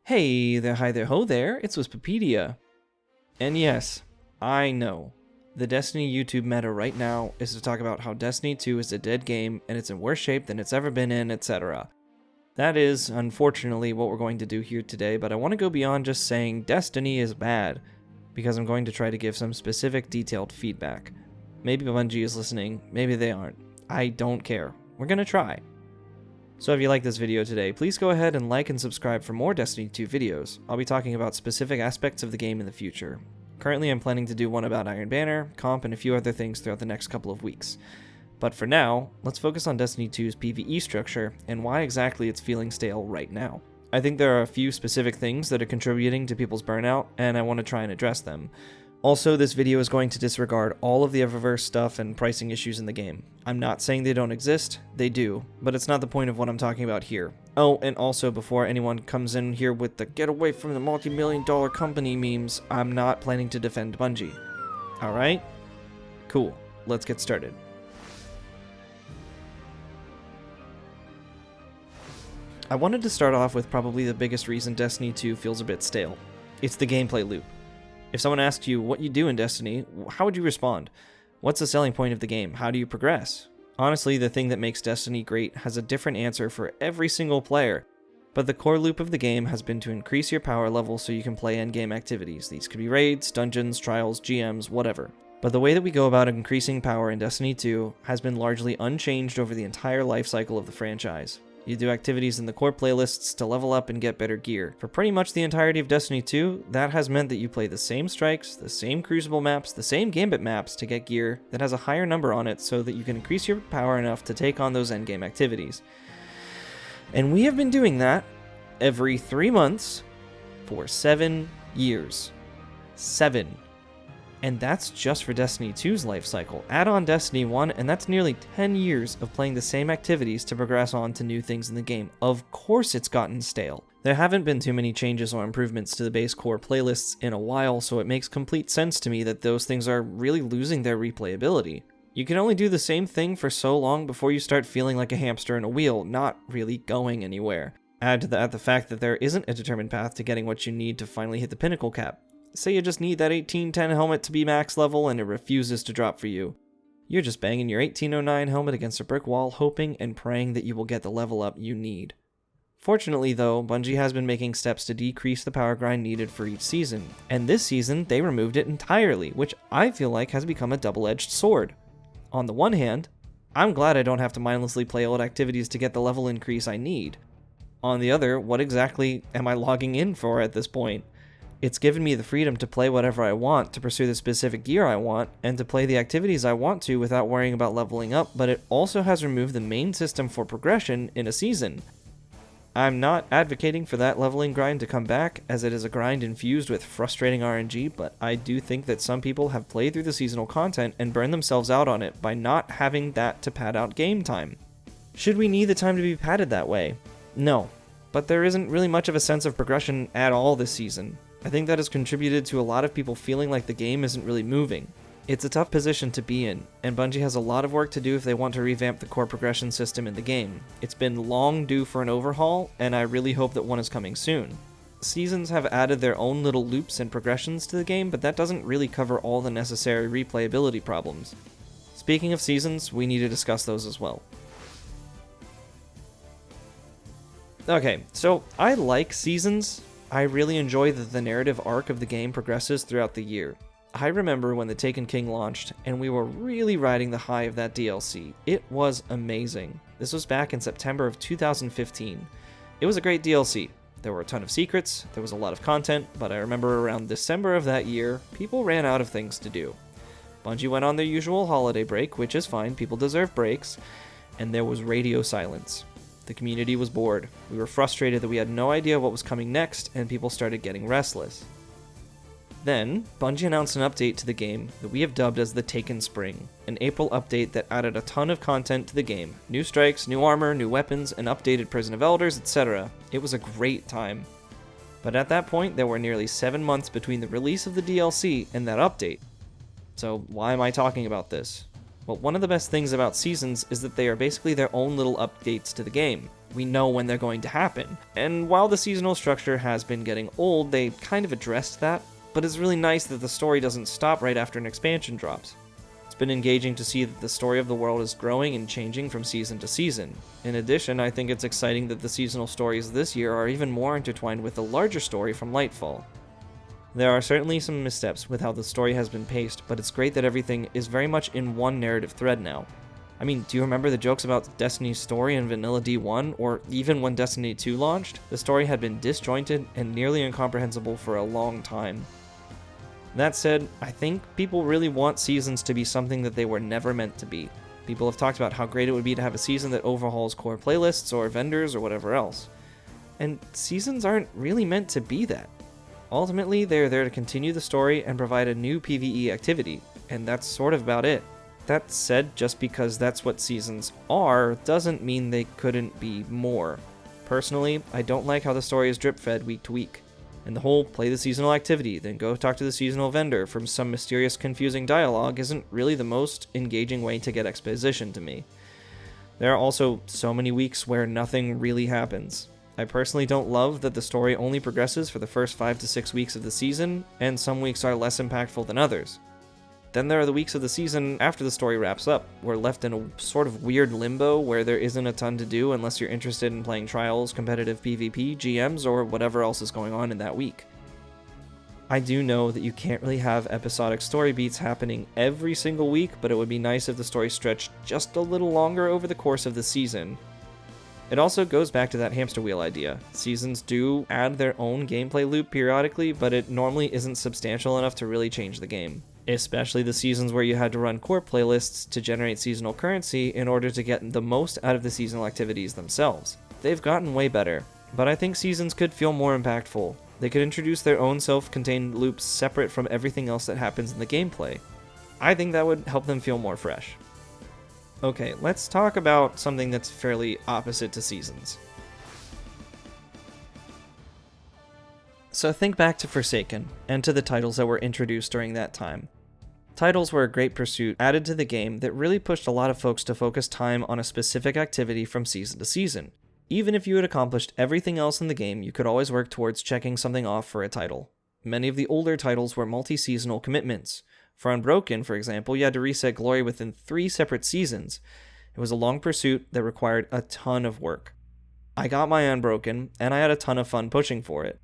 Hey there, hi there, ho there, it's Wispedia. And yes, I know, the Destiny YouTube meta right now is to talk about how Destiny 2 is a dead game and it's in worse shape than it's ever been in, etc. That is, unfortunately, what we're going to do here today, but I want to go beyond just saying Destiny is bad, because I'm going to try to give some specific detailed feedback. Maybe Bungie is listening, maybe they aren't. I don't care. We're gonna try. So if you like this video today, please go ahead and like and subscribe for more Destiny 2 videos. I'll be talking about specific aspects of the game in the future. Currently I'm planning to do one about Iron Banner, comp, and a few other things throughout the next couple of weeks. But for now, let's focus on Destiny 2's PvE structure and why exactly it's feeling stale right now. I think there are a few specific things that are contributing to people's burnout, and I want to try and address them. Also, this video is going to disregard all of the Eververse stuff and pricing issues in the game. I'm not saying they don't exist, they do, but it's not the point of what I'm talking about here. Oh, and also before anyone comes in here with the get away from the multi-million-dollar company memes, I'm not planning to defend Bungie. Alright? Cool. Let's get started. I wanted to start off with probably the biggest reason Destiny 2 feels a bit stale. It's the gameplay loop. If someone asked you what you do in Destiny, how would you respond? What's the selling point of the game? How do you progress? Honestly, the thing that makes Destiny great has a different answer for every single player, but the core loop of the game has been to increase your power level so you can play endgame activities. These could be raids, dungeons, trials, GMs, whatever. But the way that we go about increasing power in Destiny 2 has been largely unchanged over the entire life cycle of the franchise. You do activities in the core playlists to level up and get better gear. For pretty much the entirety of Destiny 2, that has meant that you play the same strikes, the same Crucible maps, the same Gambit maps to get gear that has a higher number on it so that you can increase your power enough to take on those endgame activities. And we have been doing that every 3 months for 7 years. 7. And that's just for Destiny 2's life cycle. Add on Destiny 1, and that's nearly 10 years of playing the same activities to progress on to new things in the game. Of course it's gotten stale. There haven't been too many changes or improvements to the base core playlists in a while, so it makes complete sense to me that those things are really losing their replayability. You can only do the same thing for so long before you start feeling like a hamster in a wheel, not really going anywhere. Add to that the fact that there isn't a determined path to getting what you need to finally hit the pinnacle cap. Say you just need that 1810 helmet to be max level and it refuses to drop for you. You're just banging your 1809 helmet against a brick wall, hoping and praying that you will get the level up you need. Fortunately though, Bungie has been making steps to decrease the power grind needed for each season, and this season they removed it entirely, which I feel like has become a double-edged sword. On the one hand, I'm glad I don't have to mindlessly play old activities to get the level increase I need. On the other, what exactly am I logging in for at this point? It's given me the freedom to play whatever I want, to pursue the specific gear I want, and to play the activities I want to without worrying about leveling up, but it also has removed the main system for progression in a season. I'm not advocating for that leveling grind to come back, as it is a grind infused with frustrating RNG, but I do think that some people have played through the seasonal content and burned themselves out on it by not having that to pad out game time. Should we need the time to be padded that way? No, but there isn't really much of a sense of progression at all this season. I think that has contributed to a lot of people feeling like the game isn't really moving. It's a tough position to be in, and Bungie has a lot of work to do if they want to revamp the core progression system in the game. It's been long due for an overhaul, and I really hope that one is coming soon. Seasons have added their own little loops and progressions to the game, but that doesn't really cover all the necessary replayability problems. Speaking of seasons, we need to discuss those as well. Okay, so I like seasons. I really enjoy that the narrative arc of the game progresses throughout the year. I remember when The Taken King launched, and we were really riding the high of that DLC. It was amazing. This was back in September of 2015. It was a great DLC. There were a ton of secrets, there was a lot of content, but I remember around December of that year, people ran out of things to do. Bungie went on their usual holiday break, which is fine, people deserve breaks, and there was radio silence. The community was bored. We were frustrated that we had no idea what was coming next, and people started getting restless. Then, Bungie announced an update to the game that we have dubbed as the Taken Spring, an April update that added a ton of content to the game. New strikes, new armor, new weapons, an updated Prison of Elders, etc. It was a great time. But at that point, there were nearly 7 months between the release of the DLC and that update. So why am I talking about this? Well, one of the best things about seasons is that they are basically their own little updates to the game. We know when they're going to happen. And while the seasonal structure has been getting old, they kind of addressed that, but it's really nice that the story doesn't stop right after an expansion drops. It's been engaging to see that the story of the world is growing and changing from season to season. In addition, I think it's exciting that the seasonal stories this year are even more intertwined with the larger story from Lightfall. There are certainly some missteps with how the story has been paced, but it's great that everything is very much in one narrative thread now. I mean, do you remember the jokes about Destiny's story in Vanilla D1, or even when Destiny 2 launched? The story had been disjointed and nearly incomprehensible for a long time. That said, I think people really want seasons to be something that they were never meant to be. People have talked about how great it would be to have a season that overhauls core playlists or vendors or whatever else. And seasons aren't really meant to be that. Ultimately, they're there to continue the story and provide a new PvE activity, and that's sort of about it. That said, just because that's what seasons are, doesn't mean they couldn't be more. Personally, I don't like how the story is drip-fed week to week. And the whole play the seasonal activity, then go talk to the seasonal vendor from some mysterious confusing dialogue isn't really the most engaging way to get exposition to me. There are also so many weeks where nothing really happens. I personally don't love that the story only progresses for the first 5 to 6 weeks of the season, and some weeks are less impactful than others. Then there are the weeks of the season after the story wraps up. We're left in a sort of weird limbo where there isn't a ton to do unless you're interested in playing trials, competitive PvP, GMs, or whatever else is going on in that week. I do know that you can't really have episodic story beats happening every single week, but it would be nice if the story stretched just a little longer over the course of the season. It also goes back to that hamster wheel idea. Seasons do add their own gameplay loop periodically, but it normally isn't substantial enough to really change the game. Especially the seasons where you had to run core playlists to generate seasonal currency in order to get the most out of the seasonal activities themselves. They've gotten way better, but I think seasons could feel more impactful. They could introduce their own self-contained loops separate from everything else that happens in the gameplay. I think that would help them feel more fresh. Okay, let's talk about something that's fairly opposite to seasons. So think back to Forsaken, and to the titles that were introduced during that time. Titles were a great pursuit added to the game that really pushed a lot of folks to focus time on a specific activity from season to season. Even if you had accomplished everything else in the game, you could always work towards checking something off for a title. Many of the older titles were multi-seasonal commitments. For Unbroken, for example, you had to reset glory within 3 separate seasons. It was a long pursuit that required a ton of work. I got my Unbroken, and I had a ton of fun pushing for it.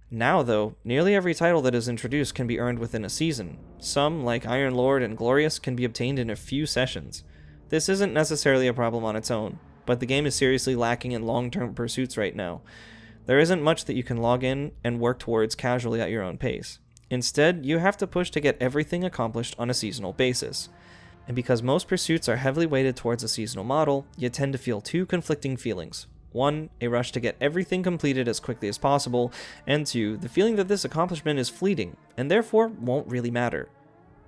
Now, though, nearly every title that is introduced can be earned within a season. Some, like Iron Lord and Glorious, can be obtained in a few sessions. This isn't necessarily a problem on its own, but the game is seriously lacking in long-term pursuits right now. There isn't much that you can log in and work towards casually at your own pace. Instead, you have to push to get everything accomplished on a seasonal basis. And because most pursuits are heavily weighted towards a seasonal model, you tend to feel 2 conflicting feelings. 1, a rush to get everything completed as quickly as possible, and 2, the feeling that this accomplishment is fleeting, and therefore won't really matter.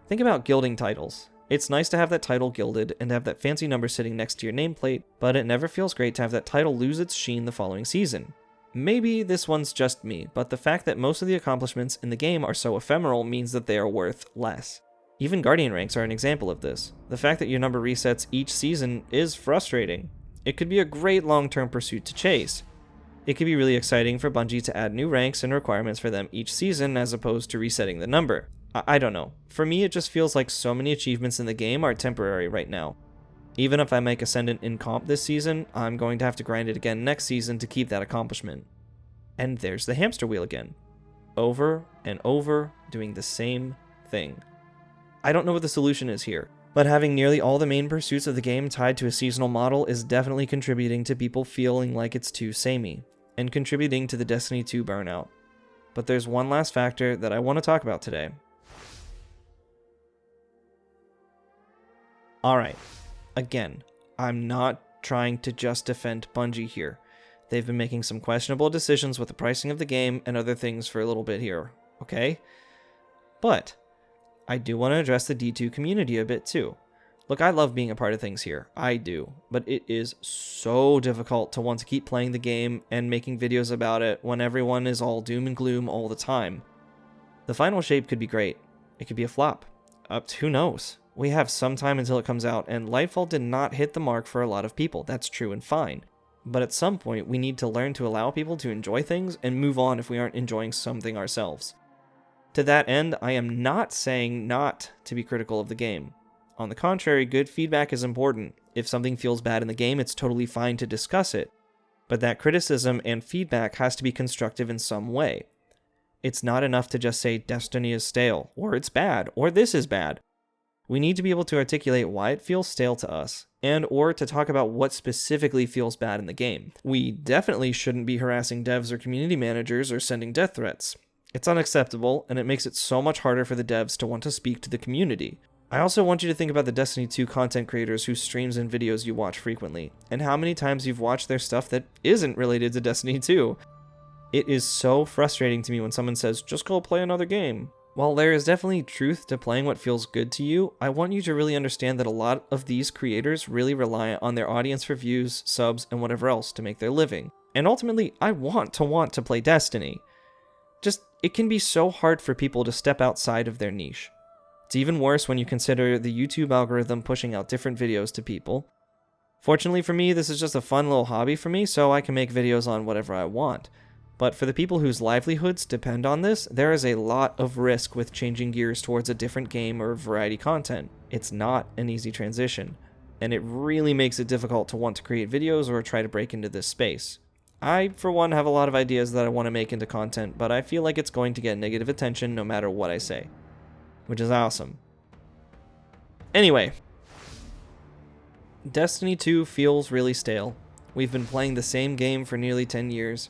Think about gilding titles. It's nice to have that title gilded and have that fancy number sitting next to your nameplate, but it never feels great to have that title lose its sheen the following season. Maybe this one's just me, but the fact that most of the accomplishments in the game are so ephemeral means that they are worth less. Even Guardian ranks are an example of this. The fact that your number resets each season is frustrating. It could be a great long-term pursuit to chase. It could be really exciting for Bungie to add new ranks and requirements for them each season as opposed to resetting the number. I don't know. For me, it just feels like so many achievements in the game are temporary right now. Even if I make Ascendant in comp this season, I'm going to have to grind it again next season to keep that accomplishment. And there's the hamster wheel again. Over and over, doing the same thing. I don't know what the solution is here, but having nearly all the main pursuits of the game tied to a seasonal model is definitely contributing to people feeling like it's too samey, and contributing to the Destiny 2 burnout. But there's one last factor that I want to talk about today. Alright, again, I'm not trying to just defend Bungie here. They've been making some questionable decisions with the pricing of the game and other things for a little bit here, okay? But I do want to address the D2 community a bit too. Look, I love being a part of things here. I do. But it is so difficult to want to keep playing the game and making videos about it when everyone is all doom and gloom all the time. The final shape could be great. It could be a flop. Who knows? We have some time until it comes out, and Lightfall did not hit the mark for a lot of people. That's true and fine. but at some point we need to learn to allow people to enjoy things and move on if we aren't enjoying something ourselves. To that end, I am not saying not to be critical of the game. On the contrary, good feedback is important. If something feels bad in the game, it's totally fine to discuss it. But that criticism and feedback has to be constructive in some way. It's not enough to just say Destiny is stale, or it's bad, or this is bad. We need to be able to articulate why it feels stale to us, and or to talk about what specifically feels bad in the game. We definitely shouldn't be harassing devs or community managers or sending death threats. It's unacceptable, and it makes it so much harder for the devs to want to speak to the community. I also want you to think about the Destiny 2 content creators whose streams and videos you watch frequently, and how many times you've watched their stuff that isn't related to Destiny 2. It is so frustrating to me when someone says, just go play another game. While there is definitely truth to playing what feels good to you, I want you to really understand that a lot of these creators really rely on their audience for views, subs, and whatever else to make their living. And ultimately, I want to play Destiny. Just, it can be so hard for people to step outside of their niche. It's even worse when you consider the YouTube algorithm pushing out different videos to people. Fortunately for me, this is just a fun little hobby for me, so I can make videos on whatever I want. But for the people whose livelihoods depend on this, there is a lot of risk with changing gears towards a different game or variety content. It's not an easy transition, and it really makes it difficult to want to create videos or try to break into this space. I, for one, have a lot of ideas that I want to make into content, but I feel like it's going to get negative attention no matter what I say. Which is awesome. Anyway, Destiny 2 feels really stale. We've been playing the same game for nearly 10 years.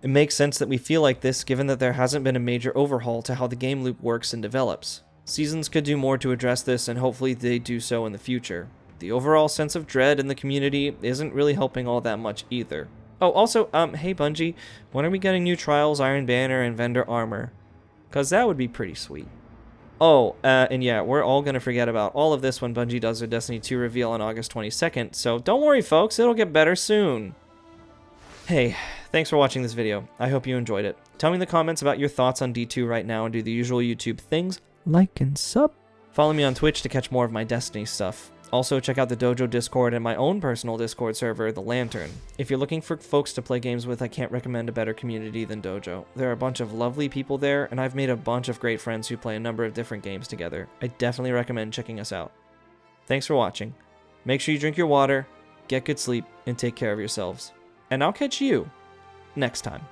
It makes sense that we feel like this given that there hasn't been a major overhaul to how the game loop works and develops. Seasons could do more to address this, and hopefully they do so in the future. The overall sense of dread in the community isn't really helping all that much either. Oh, also, hey Bungie, when are we getting new Trials, Iron Banner, and Vendor Armor? Cause that would be pretty sweet. Oh, and yeah, we're all gonna forget about all of this when Bungie does their Destiny 2 reveal on August 22nd, so don't worry folks, it'll get better soon. Hey, thanks for watching this video. I hope you enjoyed it. Tell me in the comments about your thoughts on D2 right now and do the usual YouTube things, like and sub. Follow me on Twitch to catch more of my Destiny stuff. Also, check out the Dojo Discord and my own personal Discord server, The Lantern. If you're looking for folks to play games with, I can't recommend a better community than Dojo. There are a bunch of lovely people there, and I've made a bunch of great friends who play a number of different games together. I definitely recommend checking us out. Thanks for watching. Make sure you drink your water, get good sleep, and take care of yourselves. And I'll catch you next time.